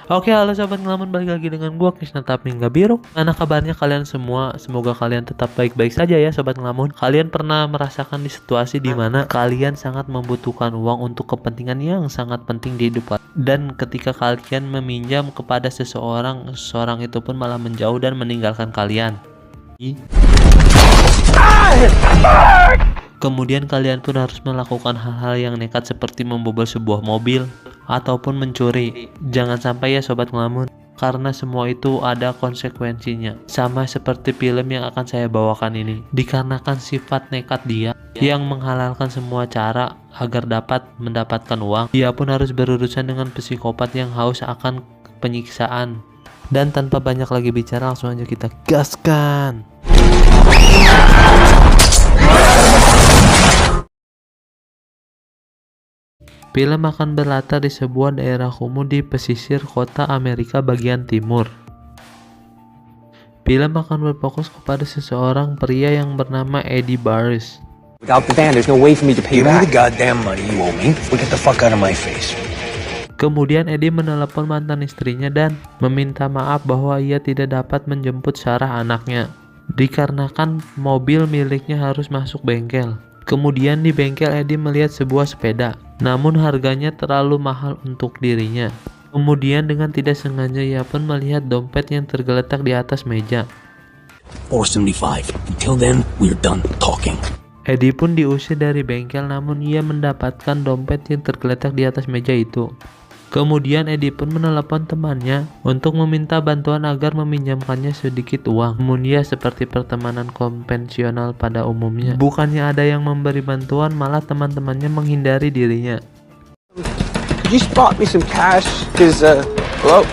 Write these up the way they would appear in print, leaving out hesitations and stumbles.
Oke, halo sobat ngelamun, balik lagi dengan gua Krisna tapi nggak biru. Mana kabarnya kalian semua? Semoga kalian tetap baik-baik saja ya sobat ngelamun. Kalian pernah merasakan di situasi di mana kalian sangat membutuhkan uang untuk kepentingan yang sangat penting di hidup kalian. Dan ketika kalian meminjam kepada seseorang, seseorang itu pun malah menjauh dan meninggalkan kalian. Kemudian kalian pun harus melakukan hal-hal yang nekat seperti membobol sebuah mobil ataupun mencuri. Jangan sampai ya sobat ngelamun, karena semua itu ada konsekuensinya. Sama seperti film yang akan saya bawakan ini. Dikarenakan sifat nekat dia yang menghalalkan semua cara agar dapat mendapatkan uang, dia pun harus berurusan dengan psikopat yang haus akan penyiksaan. Dan tanpa banyak lagi bicara, langsung aja kita gaskan. Film akan berlatar di sebuah daerah kumuh di pesisir kota Amerika bagian timur. Film akan berfokus kepada seseorang pria yang bernama Eddie Barris. Without the van, there's no way for me to pay you Give me back. the goddamn money you owe me, or get the fuck out of my face. Kemudian Eddie menelepon mantan istrinya dan meminta maaf bahwa ia tidak dapat menjemput Sarah anaknya, dikarenakan mobil miliknya harus masuk bengkel. Kemudian di bengkel Eddie melihat sebuah sepeda, namun harganya terlalu mahal untuk dirinya. Kemudian dengan tidak sengaja ia pun melihat dompet yang tergeletak di atas meja. 475. Until then, we're done talking. Eddie pun diusir dari bengkel, namun ia mendapatkan dompet yang tergeletak di atas meja itu. Kemudian Eddie pun menelepon temannya untuk meminta bantuan agar meminjamkannya sedikit uang. Namun ia seperti pertemanan konvensional pada umumnya. Bukannya ada yang memberi bantuan, malah teman-temannya menghindari dirinya. Could you spot me some cash? Cause, hello?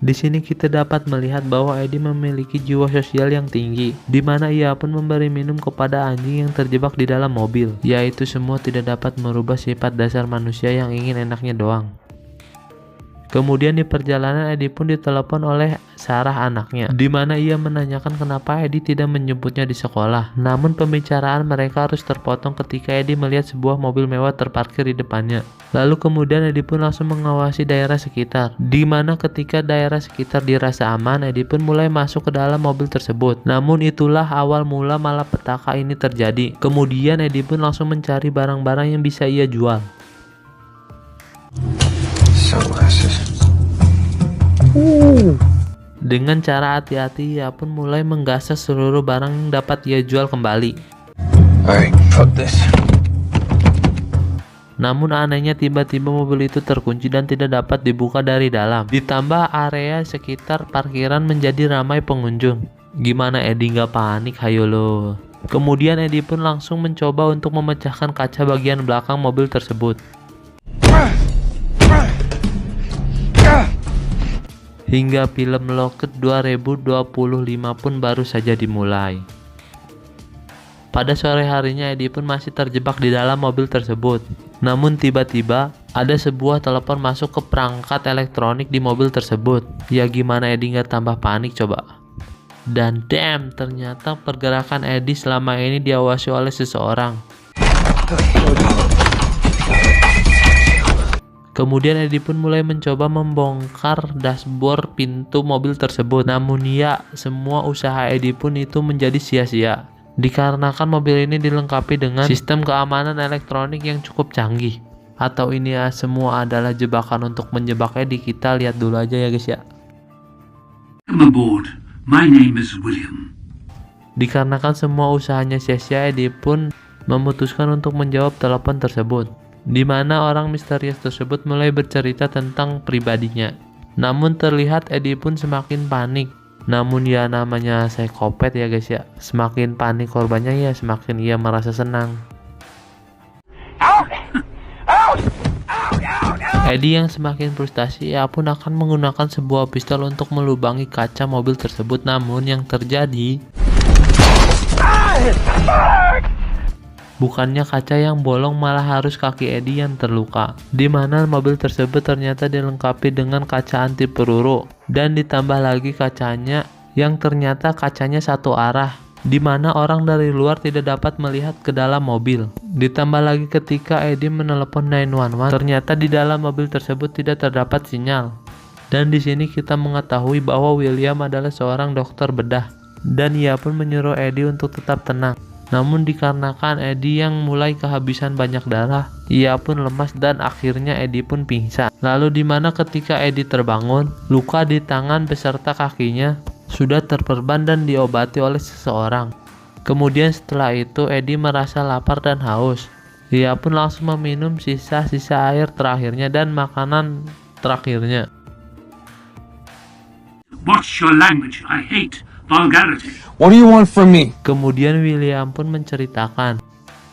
Di sini kita dapat melihat bahwa Eddie memiliki jiwa sosial yang tinggi, di mana ia pun memberi minum kepada anjing yang terjebak di dalam mobil. Yaitu semua tidak dapat merubah sifat dasar manusia yang ingin enaknya doang. Kemudian di perjalanan Eddie pun ditelepon oleh Sarah anaknya, di mana ia menanyakan kenapa Eddie tidak menjemputnya di sekolah. Namun pembicaraan mereka harus terpotong ketika Eddie melihat sebuah mobil mewah terparkir di depannya. Lalu kemudian Eddie pun langsung mengawasi daerah sekitar, di mana ketika daerah sekitar dirasa aman, Eddie pun mulai masuk ke dalam mobil tersebut. Namun itulah awal mula malapetaka ini terjadi. Kemudian Eddie pun langsung mencari barang-barang yang bisa ia jual. Sunglasses. Dengan cara hati-hati, ia pun mulai menggasak seluruh barang yang dapat ia jual kembali. Alright, fuck this. Namun anehnya tiba-tiba mobil itu terkunci dan tidak dapat dibuka dari dalam. Ditambah area sekitar parkiran menjadi ramai pengunjung. Gimana Eddie nggak panik, hayo lo. Kemudian Eddie pun langsung mencoba untuk memecahkan kaca bagian belakang mobil tersebut. Hingga film Locked 2025 pun baru saja dimulai. Pada sore harinya Eddie pun masih terjebak di dalam mobil tersebut. Namun tiba-tiba ada sebuah telepon masuk ke perangkat elektronik di mobil tersebut. Ya gimana Eddie nggak tambah panik coba. Dan damn, ternyata pergerakan Eddie selama ini diawasi oleh seseorang. Kemudian Eddie pun mulai mencoba membongkar dashboard pintu mobil tersebut. Namun ya, semua usaha Eddie pun itu menjadi sia-sia. Dikarenakan mobil ini dilengkapi dengan sistem keamanan elektronik yang cukup canggih. Atau ini ya semua adalah jebakan untuk menjebak Eddie? Kita lihat dulu aja ya guys ya. Come aboard. My name is William. Dikarenakan semua usahanya sia-sia, Eddie pun memutuskan untuk menjawab telepon tersebut, di mana orang misterius tersebut mulai bercerita tentang pribadinya. Namun terlihat Eddie pun semakin panik. Namun ya namanya psikopat ya guys ya, semakin panik korbannya ya semakin ia merasa senang. Eddie yang semakin frustasi, ia pun akan menggunakan sebuah pistol untuk melubangi kaca mobil tersebut. Namun yang terjadi, bukannya kaca yang bolong, malah harus kaki Eddie yang terluka. Di mana mobil tersebut ternyata dilengkapi dengan kaca anti peluru dan ditambah lagi kacanya yang ternyata kacanya satu arah, di mana orang dari luar tidak dapat melihat ke dalam mobil. Ditambah lagi ketika Eddie menelepon 911, ternyata di dalam mobil tersebut tidak terdapat sinyal. Dan di sini kita mengetahui bahwa William adalah seorang dokter bedah, dan ia pun menyuruh Eddie untuk tetap tenang. Namun dikarenakan Eddie yang mulai kehabisan banyak darah, ia pun lemas dan akhirnya Eddie pun pingsan. Lalu dimana ketika Eddie terbangun, luka di tangan beserta kakinya sudah terperban dan diobati oleh seseorang. Kemudian setelah itu Eddie merasa lapar dan haus. Ia pun langsung meminum sisa-sisa air terakhirnya dan makanan terakhirnya. Watch your language. I hate vulgarity. What do you want from me? Kemudian William pun menceritakan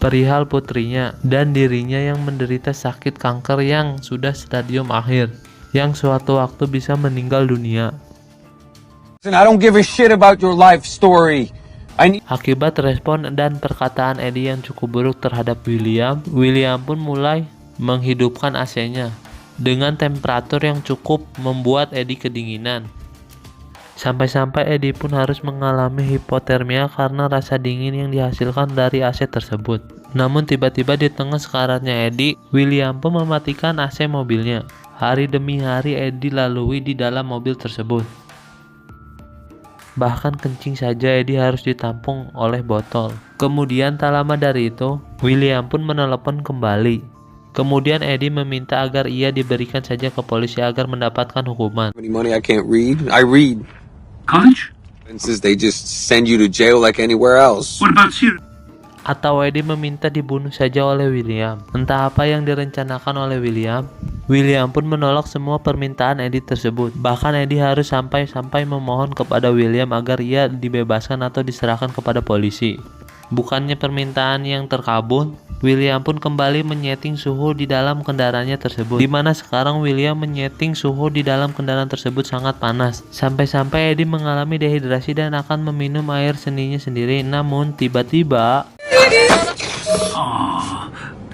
perihal putrinya dan dirinya yang menderita sakit kanker yang sudah stadium akhir, yang suatu waktu bisa meninggal dunia. Listen, I don't give a shit about your life story. Akibat respon dan perkataan Eddie yang cukup buruk terhadap William pun mulai menghidupkan AC-nya dengan temperatur yang cukup membuat Eddie kedinginan. Sampai-sampai Eddie pun harus mengalami hipotermia karena rasa dingin yang dihasilkan dari AC tersebut. Namun tiba-tiba di tengah sekaratnya Eddie, William pun mematikan AC mobilnya. Hari demi hari Eddie lalui di dalam mobil tersebut. Bahkan kencing saja Eddie harus ditampung oleh botol. Kemudian tak lama dari itu, William pun menelepon kembali. Kemudian Eddie meminta agar ia diberikan saja ke polisi agar mendapatkan hukuman. Any money I can't read? I read. College? They just send you to jail like anywhere else. What about Syria? Atau Eddie meminta dibunuh saja oleh William. Entah apa yang direncanakan oleh William pun menolak semua permintaan Eddie tersebut. Bahkan Eddie harus sampai memohon kepada William agar ia dibebaskan atau diserahkan kepada polisi. Bukannya permintaan yang terkabul, William pun kembali menyeting suhu di dalam kendaraannya tersebut. Dimana sekarang William menyeting suhu di dalam kendaraan tersebut sangat panas. Sampai-sampai Eddie mengalami dehidrasi dan akan meminum air seninya sendiri. Namun tiba-tiba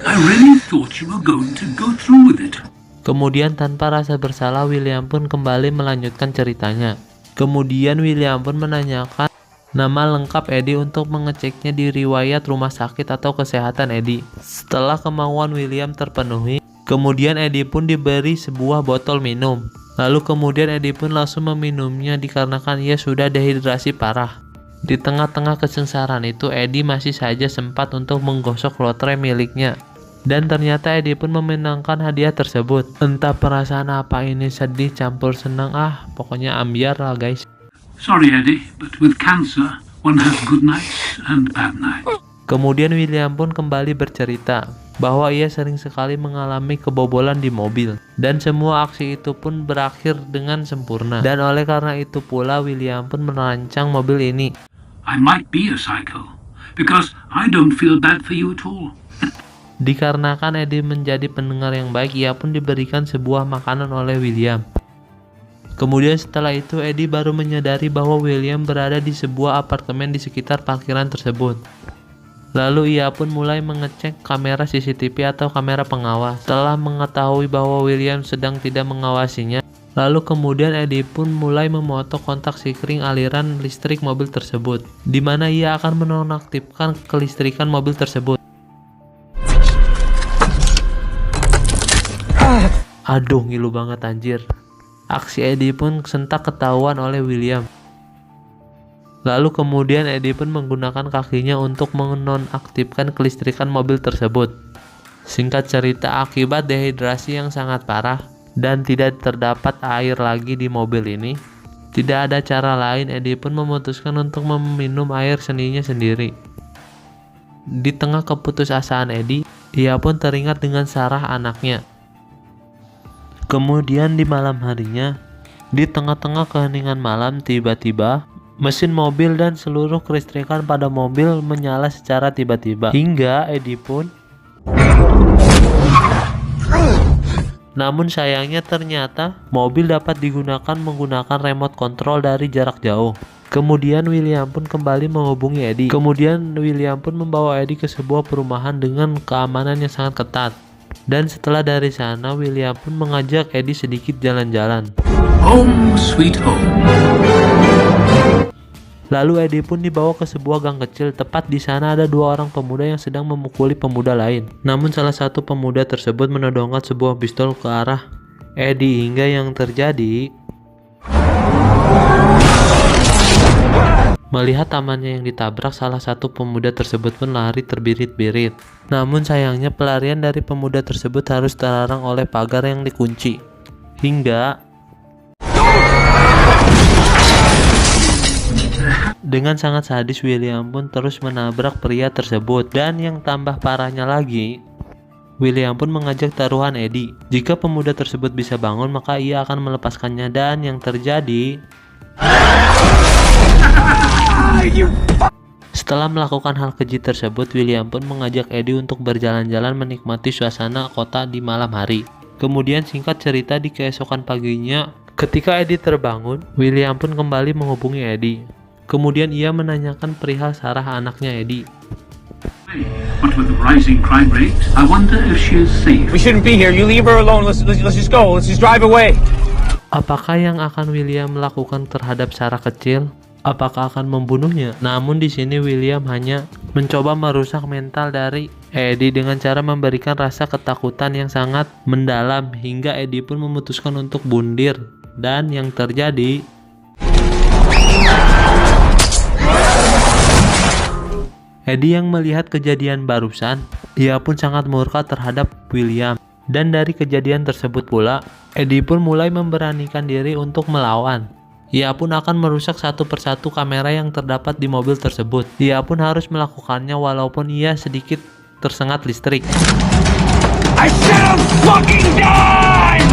I really thought you were going to go through with it. Kemudian tanpa rasa bersalah William pun kembali melanjutkan ceritanya. Kemudian William pun menanyakan nama lengkap Eddie untuk mengeceknya di riwayat rumah sakit atau kesehatan Eddie. Setelah kemauan William terpenuhi, kemudian Eddie pun diberi sebuah botol minum. Lalu kemudian Eddie pun langsung meminumnya dikarenakan ia sudah dehidrasi parah. Di tengah-tengah kesengsaraan itu, Eddie masih saja sempat untuk menggosok lotre miliknya. Dan ternyata Eddie pun memenangkan hadiah tersebut. Entah perasaan apa ini, sedih campur senang, pokoknya ambiar lah guys. Sorry, Eddie, but with cancer, one has good nights and bad nights. Kemudian William pun kembali bercerita bahwa ia sering sekali mengalami kebobolan di mobil. Dan semua aksi itu pun berakhir dengan sempurna. Dan oleh karena itu pula William pun merancang mobil ini. I might be a psycho, because I don't feel bad for you at all. Dikarenakan Eddie menjadi pendengar yang baik, ia pun diberikan sebuah makanan oleh William. Kemudian setelah itu Eddie baru menyadari bahwa William berada di sebuah apartemen di sekitar parkiran tersebut. Lalu ia pun mulai mengecek kamera CCTV atau kamera pengawas. Setelah mengetahui bahwa William sedang tidak mengawasinya, lalu kemudian Eddie pun mulai memotong kontak sikring aliran listrik mobil tersebut, di mana ia akan menonaktifkan kelistrikan mobil tersebut. Aduh, ngilu banget anjir. Aksi Eddie pun sentak ketahuan oleh William. Lalu kemudian Eddie pun menggunakan kakinya untuk menonaktifkan kelistrikan mobil tersebut. Singkat cerita, akibat dehidrasi yang sangat parah dan tidak terdapat air lagi di mobil ini, tidak ada cara lain, Eddie pun memutuskan untuk meminum air seninya sendiri. Di tengah keputusasaan Eddie, ia pun teringat dengan Sarah anaknya. Kemudian di malam harinya, di tengah-tengah keheningan malam, tiba-tiba mesin mobil dan seluruh kelistrikan pada mobil menyala secara tiba-tiba. Hingga Eddie pun. Namun sayangnya ternyata mobil dapat digunakan menggunakan remote control dari jarak jauh. Kemudian William pun kembali menghubungi Eddie. Kemudian William pun membawa Eddie ke sebuah perumahan dengan keamanan yang sangat ketat. Dan setelah dari sana, William pun mengajak Eddie sedikit jalan-jalan. Home sweet home. Lalu Eddie pun dibawa ke sebuah gang kecil. Tepat di sana ada dua orang pemuda yang sedang memukuli pemuda lain. Namun salah satu pemuda tersebut menodongkan sebuah pistol ke arah Eddie hingga yang terjadi. Melihat tamannya yang ditabrak, salah satu pemuda tersebut pun lari terbirit-birit. Namun sayangnya pelarian dari pemuda tersebut harus terlarang oleh pagar yang dikunci. Hingga dengan sangat sadis, William pun terus menabrak pria tersebut. Dan yang tambah parahnya lagi, William pun mengajak taruhan Eddie. Jika pemuda tersebut bisa bangun, maka ia akan melepaskannya. Dan yang terjadi, setelah melakukan hal keji tersebut, William pun mengajak Eddie untuk berjalan-jalan menikmati suasana kota di malam hari. Kemudian singkat cerita, di keesokan paginya, ketika Eddie terbangun, William pun kembali menghubungi Eddie. Kemudian ia menanyakan perihal Sarah, anaknya Eddie. But with the rising crime rate, I wonder if she is safe. We shouldn't be here. You leave her alone. Let's just go. Let's just drive away. Apakah yang akan William lakukan terhadap Sarah kecil? Apakah akan membunuhnya? Namun di sini William hanya mencoba merusak mental dari Eddie dengan cara memberikan rasa ketakutan yang sangat mendalam hingga Eddie pun memutuskan untuk bundir. Dan yang terjadi, Eddie yang melihat kejadian barusan, ia pun sangat murka terhadap William. Dan dari kejadian tersebut pula, Eddie pun mulai memberanikan diri untuk melawan. Ia pun akan merusak satu persatu kamera yang terdapat di mobil tersebut. Ia pun harus melakukannya walaupun ia sedikit tersengat listrik. I said I'm fucking done!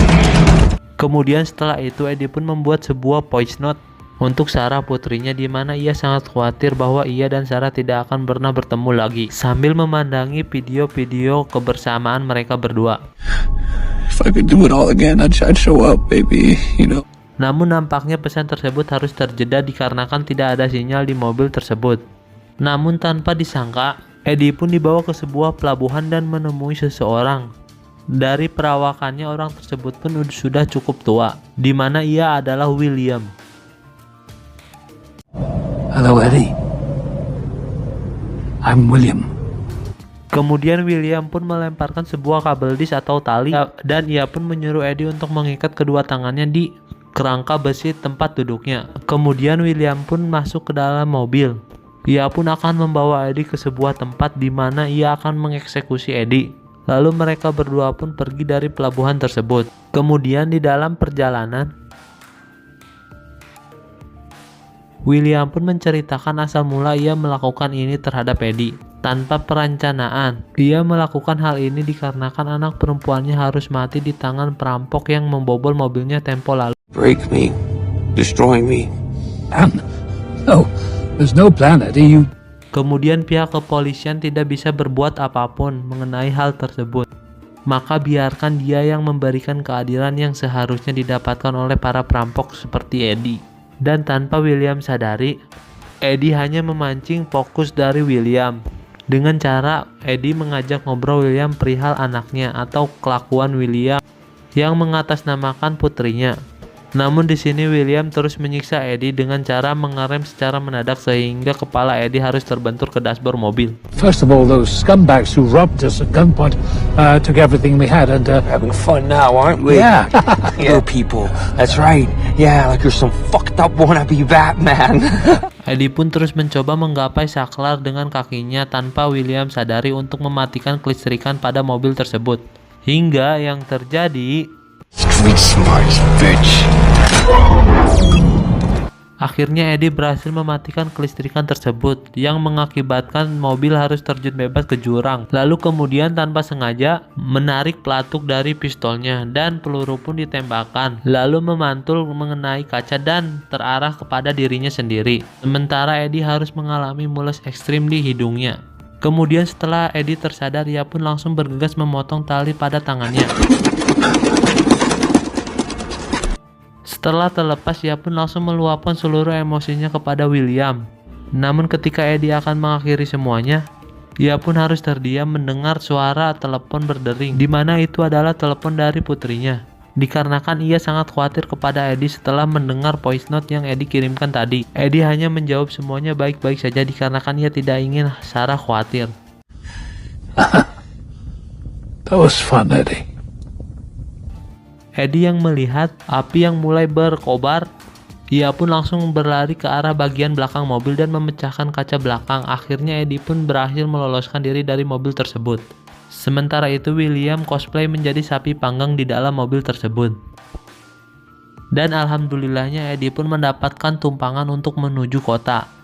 Kemudian setelah itu Eddie pun membuat sebuah voice note untuk Sarah, putrinya, di mana ia sangat khawatir bahwa ia dan Sarah tidak akan pernah bertemu lagi, sambil memandangi video-video kebersamaan mereka berdua. If I could do it all again, I'd show up, baby, you know. Namun nampaknya pesan tersebut harus terjeda dikarenakan tidak ada sinyal di mobil tersebut. Namun tanpa disangka, Eddie pun dibawa ke sebuah pelabuhan dan menemui seseorang. Dari perawakannya, orang tersebut pun sudah cukup tua, di mana ia adalah William. Hello, Eddie. I'm William. Kemudian William pun melemparkan sebuah kabel disk atau tali, dan ia pun menyuruh Eddie untuk mengikat kedua tangannya di kerangka besi tempat duduknya. Kemudian William pun masuk ke dalam mobil. Ia pun akan membawa Eddie ke sebuah tempat di mana ia akan mengeksekusi Eddie. Lalu mereka berdua pun pergi dari pelabuhan tersebut. Kemudian di dalam perjalanan, William pun menceritakan asal mula ia melakukan ini terhadap Eddie. Tanpa perencanaan, ia melakukan hal ini dikarenakan anak perempuannya harus mati di tangan perampok yang membobol mobilnya tempo lalu. Break me. Destroy me. Plan? No, there's no plan, Eddie. Kemudian pihak kepolisian tidak bisa berbuat apapun mengenai hal tersebut. Maka biarkan dia yang memberikan keadilan yang seharusnya didapatkan oleh para perampok seperti Eddie. Dan tanpa William sadari, Eddie hanya memancing fokus dari William. Dengan cara Eddie mengajak ngobrol William perihal anaknya atau kelakuan William yang mengatasnamakan putrinya. Namun di sini William terus menyiksa Eddie dengan cara mengerem secara mendadak sehingga kepala Eddie harus terbentur ke dashboard mobil. First of all, those scumbags who robbed us at gunpoint took everything we had and... Having fun now, aren't we? Yeah. Little people. That's right. Yeah, like you're some fucked up wannabe Batman. Eddie pun terus mencoba menggapai saklar dengan kakinya tanpa William sadari untuk mematikan kelistrikan pada mobil tersebut. Hingga yang terjadi, Street smart, bitch. akhirnya Eddie berhasil mematikan kelistrikan tersebut yang mengakibatkan mobil harus terjun bebas ke jurang. Lalu kemudian tanpa sengaja menarik pelatuk dari pistolnya dan peluru pun ditembakkan. Lalu memantul mengenai kaca dan terarah kepada dirinya sendiri. Sementara Eddie harus mengalami mules ekstrim di hidungnya. Kemudian setelah Eddie tersadar, ia pun langsung bergegas memotong tali pada tangannya. Setelah terlepas, ia pun langsung meluapkan seluruh emosinya kepada William. Namun ketika Eddie akan mengakhiri semuanya, ia pun harus terdiam mendengar suara telepon berdering, di mana itu adalah telepon dari putrinya. Dikarenakan ia sangat khawatir kepada Eddie setelah mendengar voice note yang Eddie kirimkan tadi. Eddie hanya menjawab semuanya baik-baik saja dikarenakan ia tidak ingin Sarah khawatir. That was fun, Eddie. Eddie yang melihat api yang mulai berkobar. Ia pun langsung berlari ke arah bagian belakang mobil dan memecahkan kaca belakang. Akhirnya Eddie pun berhasil meloloskan diri dari mobil tersebut. Sementara itu William cosplay menjadi sapi panggang di dalam mobil tersebut. Dan alhamdulillahnya Eddie pun mendapatkan tumpangan untuk menuju kota.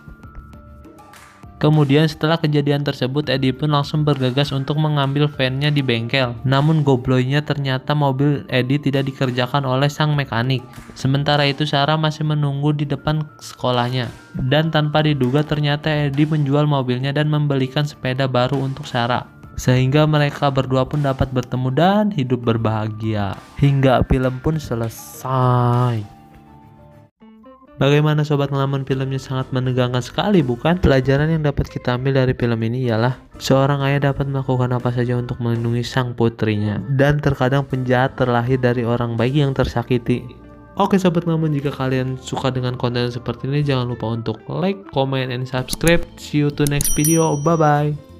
Kemudian setelah kejadian tersebut, Eddie pun langsung bergegas untuk mengambil van-nya di bengkel. Namun gobloynya ternyata mobil Eddie tidak dikerjakan oleh sang mekanik. Sementara itu Sarah masih menunggu di depan sekolahnya. Dan tanpa diduga ternyata Eddie menjual mobilnya dan membelikan sepeda baru untuk Sarah. Sehingga mereka berdua pun dapat bertemu dan hidup berbahagia. Hingga film pun selesai. Bagaimana sobat ngelamun, filmnya sangat menegangkan sekali bukan? Pelajaran yang dapat kita ambil dari film ini ialah seorang ayah dapat melakukan apa saja untuk melindungi sang putrinya. Dan terkadang penjahat terlahir dari orang baik yang tersakiti. Oke sobat ngelamun, jika kalian suka dengan konten seperti ini jangan lupa untuk like, comment, and subscribe. See you to next video. Bye bye.